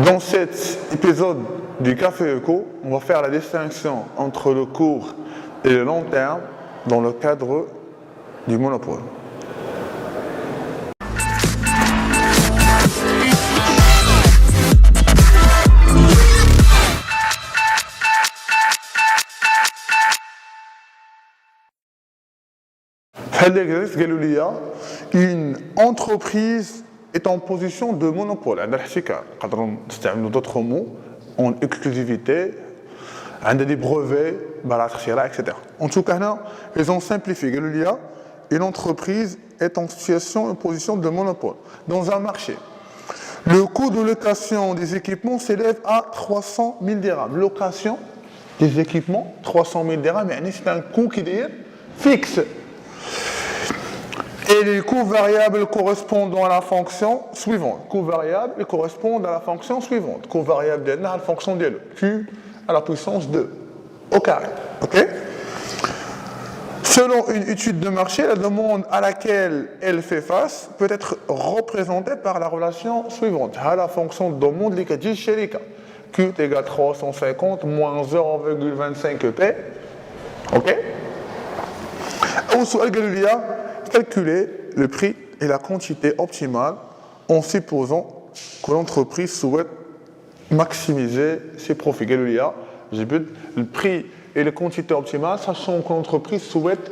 Dans cet épisode du Café Eco, on va faire la distinction entre le court et le long terme dans le cadre du monopole. Une entreprise est en position de monopole. D'autres mots, en exclusivité, des brevets, etc. En tout cas, ils ont simplifié. Une entreprise est en situation, en position de monopole. Dans un marché, le coût de location des équipements s'élève à 300 000 dirhams. Location des équipements, 300 000 dirhams, c'est un coût qui est fixe. Et les coûts variables correspondant à la fonction suivante. Coûts variables correspondent à la fonction suivante. Coût variable de la fonction de Q à la puissance 2 au carré. Okay? Selon une étude de marché, la demande à laquelle elle fait face peut être représentée par la relation suivante. À la fonction de demande qui dit Sherika. Q est égal à 350 moins 0,25 P. Ok? Au sol calculer le prix et la quantité optimale en supposant que l'entreprise souhaite maximiser ses profits. Le prix et la quantité optimale, sachant que l'entreprise souhaite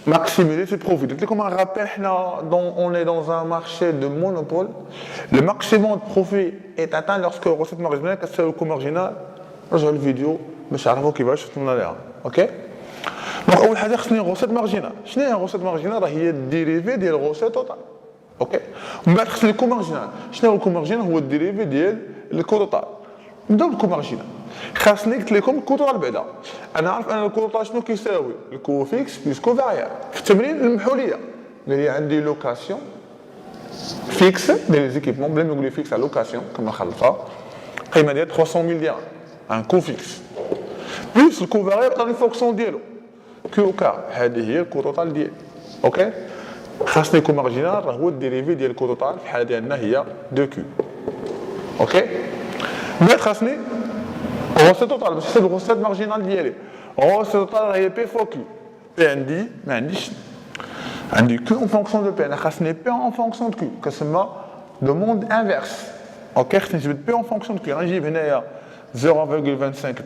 maximiser ses profits. Donc, comme un rappel, on est dans un marché de monopole. Le maximum de profit est atteint lorsque la recette marginale, c'est le coût marginal. Rejoignez la vidéo, mais je vais vous montrer. Ok? Donc, أول حاجة خصني recette marginale. شنو هي recette marginale؟ هي الديريفي ديال الغوسيت توتال. اوكي؟ ومن بعد خصني الكو مارجينال. شنو هو الكو مارجينال؟ هو الديريفي ديال الكو توتال. نبداو بالكو مارجينال. خاصني قلت لكم الكو توتال بعدا. أنا عارف أن الكو توتال شنو كيساوي؟ الكو فيكس بلس كو فاريابل. في التمرين المحو ليا. قال لي عندي لوكاسيون فيكس ديال لي زيكيبمون بلا ما نقول لي فيكس على لوكاسيون كما خلطها. قيمة ديال 300 000 درهم. ان كو فيكس. بلس الكو فاريابل عطاني فونكسيون ديالو. كيو كا هذه هي الكو توتال ديالي اوكي خاصني يكون مارجينال راه هو الديريفي ديال الكو توتال في الحاله ديالنا هي 2 كيو اوكي بعد خاصني غوسيت توتال باش نحسب الغوسيت مارجينال ديالي غوسيت توتال هي بي فوا كيو بي ما عندي كيو اون فونكسيون دو بي انا خاصني بي اون فونكسيون دو كيو كتسمى دوموند انفيرس اوكي خاصني نجبد بي اون فونكسيون دو كيو غنجيب هنايا 0,25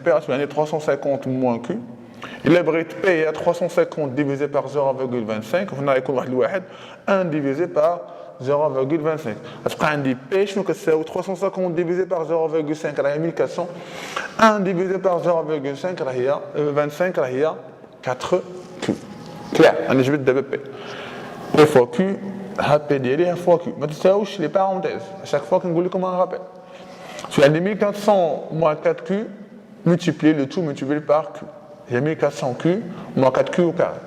بي يعني 350 موان كيو Il est payé à 350 divisé par 0,25. On a école 1 divisé par 0,25. Parce qu'on dit P, je que c'est 350 divisé par 0,5, là il y a 1400. 1 divisé par 0,5, là il y a 25, là il y a 4 Q. Clair, on est je vais te P. P fois Q, P d'IL fois Q. Mais tu sais où je les parenthèses. À chaque fois qu'on vous comme un rappel. Tu as 1400 moins 4Q, multiplié le tout multiplié par Q. Il y a 1400Q moins 4Q au carré.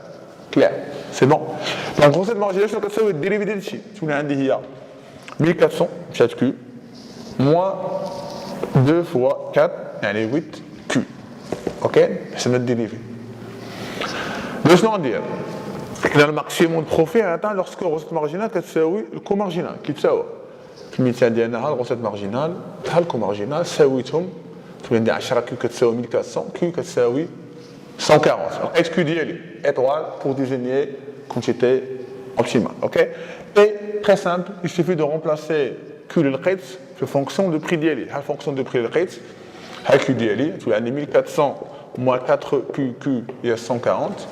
Clair, c'est bon. Donc, recette marginale, c'est le dérivé de ici. Tu l'as dit hier. 1400, 4Q, moins 2 fois 4, et 8Q. Ok? C'est notre dérivé. Deux choses à dire. Dans le maximum de profit, on atteint lorsque la recette marginale, c'est le coût marginal. Qui est ça? في المثال ديالنا ها الغوسيت مارجينال ها الكو مارجينال ساويتهم تولي 10 كيو كتساوي 1400 كيو كتساوي 140. Alors, XQ d'IL, étoile pour désigner quantité optimale. Ok? Et très simple, il suffit de remplacer Q le Ritz en fonction de prix d'IL. La fonction de prix de Ritz, Q d'IL, tu as 1400 moins 4 QQ, il y a 140.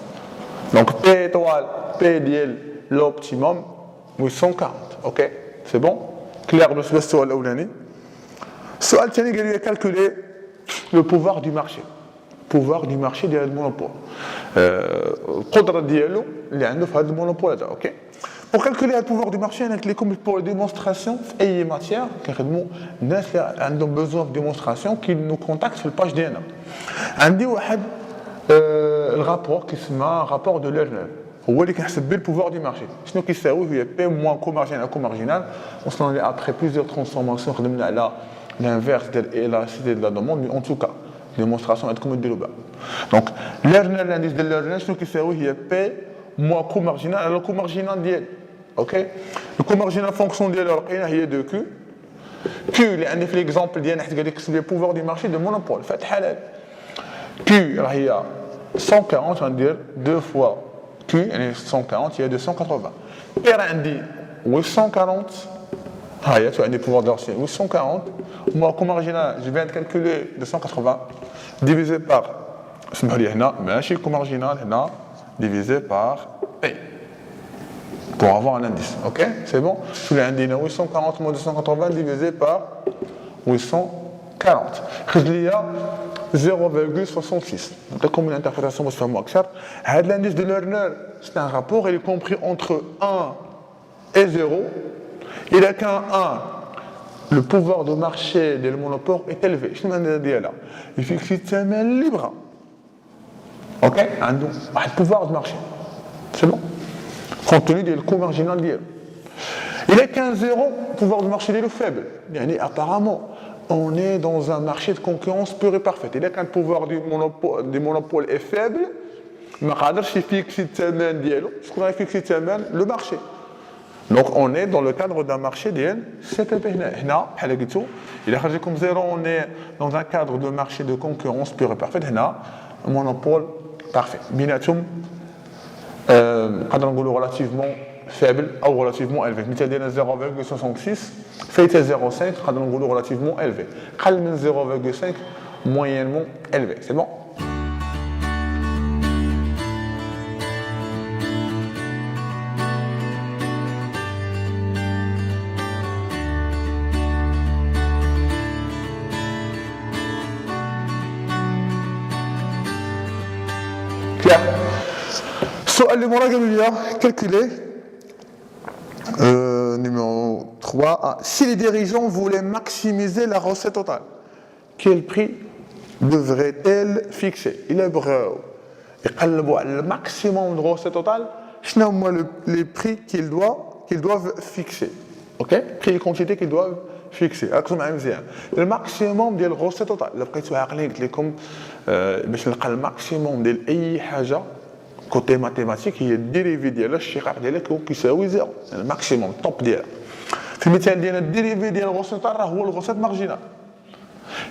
Donc P étoile, P d'IL, l'optimum, 140. Ok? C'est bon? Clair de ce soir là-haut. Soal tient à calculer le pouvoir du marché. Pouvoir du marché ديال المونوبول القدره ديالو اللي عنده في هذا المونوبول هذا اوكي pour calculer le pouvoir du marché انا قلت لكم pour les démonstrations في اي ماتيير كنخدموا الناس اللي عندهم besoin de démonstration qui nous contactent في الباج ديالنا عندي واحد الرابور كيسمى رابور دو ليرنر هو اللي كيحسب به البوفوار دي مارشي شنو كيساوي هي بي موان كو مارجينال كو مارجينال وصلنا لي ابري بليزيور ترانسفورماسيون خدمنا على l'inverse de l'élasticité de la demande mais en tout cas démonstration est comme ديروا بها دونك ليرنر l'indice de ليرنر شنو كيساوي هي بي موان كو مارجينال على كو مارجينال ديالي اوكي الكو مارجينال فونكسيون ديالها لقينا هي 2 كيو Q, il y a un exemple c'est le pouvoir du marché de monopole. Faites halal. Q, il y a 140, on va dire 2 fois Q, il y a 140, il y a 280. P, on dit 840. Ah, il y a des pouvoirs de marché. 840. Moi, comme marginal, je viens de calculer 280 divisé par, comme marginal, divisé par P. Pour avoir un indice, ok? C'est bon? Je l'ai indiqué 840 moins 280 divisé par 840. Il y a 0,66. Donc, comme une interprétation, je vais vous faire l'indice de Lerner, c'est un rapport, il est compris entre 1 et 0. Il n'y a qu'un 1. Le pouvoir de marché des monopoles est élevé. Je vais dire là. Il fait que c'est un libre. Ok? Un pouvoir de marché. C'est bon? Compte tenu du coût marginal d'hier. Il est qu'un 0, le pouvoir de marché est faible. Apparemment, on est dans un marché de concurrence pure et parfaite. Il est qu'un pouvoir du monopole est faible, mais il fixe le marché. Donc on est dans le cadre d'un marché d'IN CPP. Il est comme 0, on est dans un cadre de marché de concurrence pure et parfaite. Un monopole parfait. Relativement faible ou relativement élevé. Nous avons 0,66, fait 0,5, relativement élevé. 0,5, moyennement élevé. C'est bon? Claire. السؤال اللي مراه قالوا لي calculer numéro 3 si les dirigeants voulaient maximiser la recette totale, quel prix devrait-elle fixer? Il بغاو يقلبوا على le maximum de recette totale, شنو هما les prix qu'ils doivent fixer. OK, prix et quantité qu'ils doivent fixer. ركزوا معايا مزيان. le maximum ديال الغوسيت توتال الا بقيتوا عاقلين قلت لكم باش نلقى الماكسيموم ديال اي حاجه côté mathématique, il y a dérivé ديال الشقاق ديالك كيساوي 0 يعني الماكسيموم الطوب ديالها. في المثال ديالنا الديريفي ديال الغوسيت راه هو الغوسيت مارجينال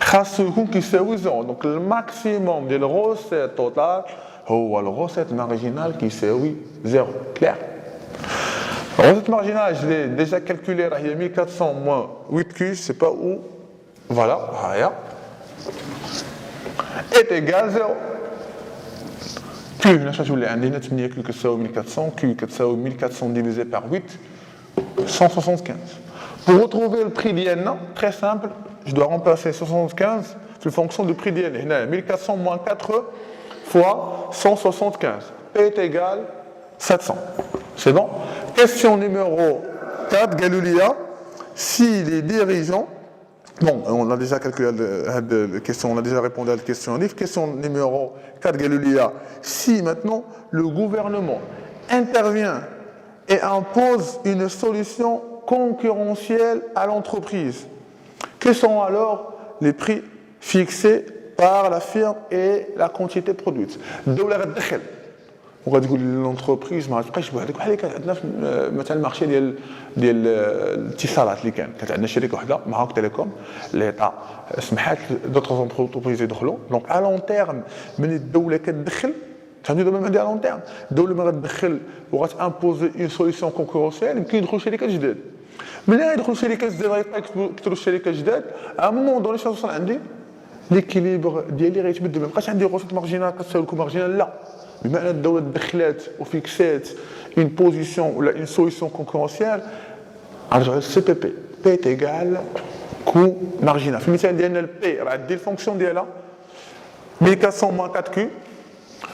خاصو يكون كيساوي 0 دونك الماكسيموم ديال الغوسيت توتال هو الغوسيت مارجينال كيساوي 0 كلير. الغوسيت مارجينال je l'ai déjà calculé راه هي 1400 moins 8q je sais pas où voilà ها هي est égal 0. Q, هنا شتولي عندنا 8 Q كتساوي 1400 Q كتساوي 1400 divisé par 8 175. Pour retrouver le prix d'IN, très simple, je dois remplacer 75 sur fonction du prix d'IN. 1400 moins 4 fois 175. P est égal 700. C'est bon? Question numéro 4, Galulia. Si les dirigeants... Bon, on a déjà calculé la question, on a déjà répondu à la question en livre. Question numéro 4, Galulia. Si maintenant le gouvernement intervient et impose une solution concurrentielle à l'entreprise, quels sont alors les prix fixés par la firme et la quantité produite? وغادي تقول l'entreprise ما غتبقاش بوحدك بحال اللي كانت عندنا في مثلا المارشي ديال الاتصالات اللي كان كانت عندنا شركه واحده ماروك تيليكوم اللي سمحات دوطخ انتربريز يدخلوا دونك على لون تيرم من الدوله كتدخل فهمتوا دابا عندي على لون تيرم الدوله ما غتدخل وغتامبوزي اون سوليسيون كونكورونسيال يمكن يدخلوا شركات جداد ملي يدخلوا شركات جداد غيكثروا الشركات جداد ا مومون دوني توصل عندي ليكيليبر ديالي غيتبدل ما بقاش عندي غوسيت مارجينال كتساوي لكم مارجينال لا بما ان الدوله دخلات وفيكسات اون بوزيسيون ولا اون سوليسيون كونكورونسيال غنرجعوا للسي بي بي بي ايغال كو مارجينال في المثال ديالنا البي راه عندي الفونكسيون ديالها 1400 moins 4q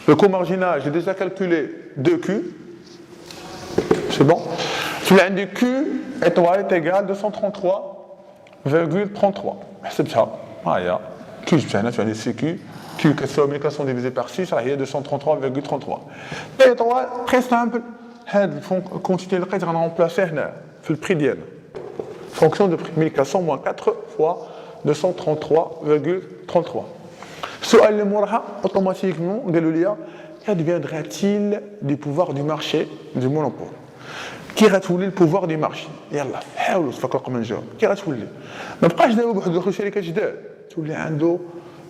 le coût marginal j'ai déjà calculé 2q c'est bon tu عندي q étoile est égal 233,33 حسبتها ها هي q جبتها هنا عندي سي q Q كتساوي 1400 divisé par 6 راه هي 233,33. P3 très simple هاد الكونتيتي اللي لقيت غنرمبلاسيه هنا في البري ديالنا fonction de prix 1400 moins 4 fois 233,33. السؤال اللي موراها اوتوماتيكمون قالوا لي qu'adviendra-t-il du pouvoir du marché du monopole? كي غتولي البوفوار دي مارشي يلا حاولوا تفكروا قبل ما نجاوب كي غتولي ما بقاش دابا بواحد الاخر شركه جداد تولي عنده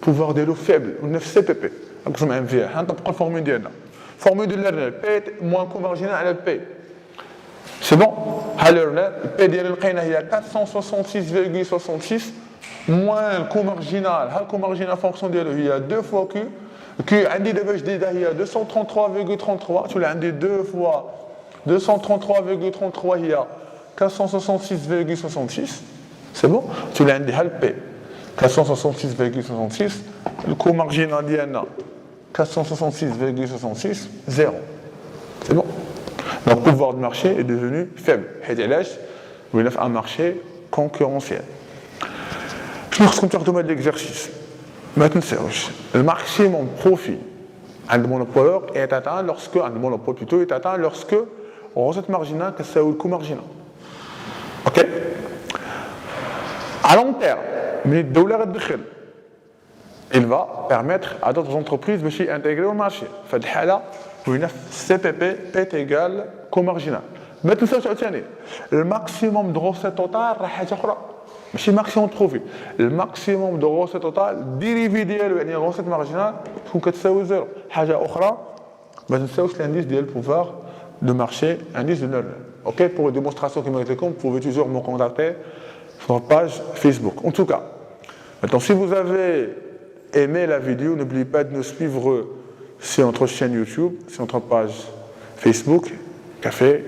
بوفوار ديالو فيبل ونفس سي بي بي نقسم معاهم فيها حنطبقوا الفورمول ديالنا فورمول ديال ليرنر بي موان كو مارجينال على بي سي بون ها ليرنر بي ديال لقينا هي 466,66 موان الكو مارجينال ها الكو مارجينال فونكسيون ديالو هي 2 فوا كيو كي عندي دابا جديده هي 233,33 تولي عندي 2 فوا 233,33 هي 466,66 سي بون تولي عندي ها البي 466,66 الكو مارجينال ديالنا 466,66 0 c'est bon donc le pouvoir de marché est devenu faible حيت علاش ولينا في un marché concurrentiel شنو خصكم تاخذوا من هذا l'exercice ما تنساوش الماكسيموم بروفي عند المونوبولور est atteint lorsque عند المونوبول plutôt est atteint lorsque recette marginale كتساوي الكو مارجينال اوكي à long terme ملي الدوله غتدخل il va permettre à d'autres entreprises باش ينتيغريو المارشي في هذه الحاله ولينا في سي بي بي بي ايكال كو مارجينال ما تنساوش عاوتاني الماكسيموم دو روسيت توتال راه حاجه اخرى ماشي ماكسيموم بروفي الماكسيموم دو روسيت توتال ديريفي ديالو يعني روسيت مارجينال تكون كتساوي زيرو حاجه اخرى ما تنساوش الانديس ديال البوفوار de marché, indice de Lerner. Ok, pour une démonstration qui m'a été vous pouvez toujours me contacter sur notre page Facebook. En tout cas, maintenant, si vous avez aimé la vidéo, n'oubliez pas de nous suivre sur notre chaîne YouTube, sur notre page Facebook, Café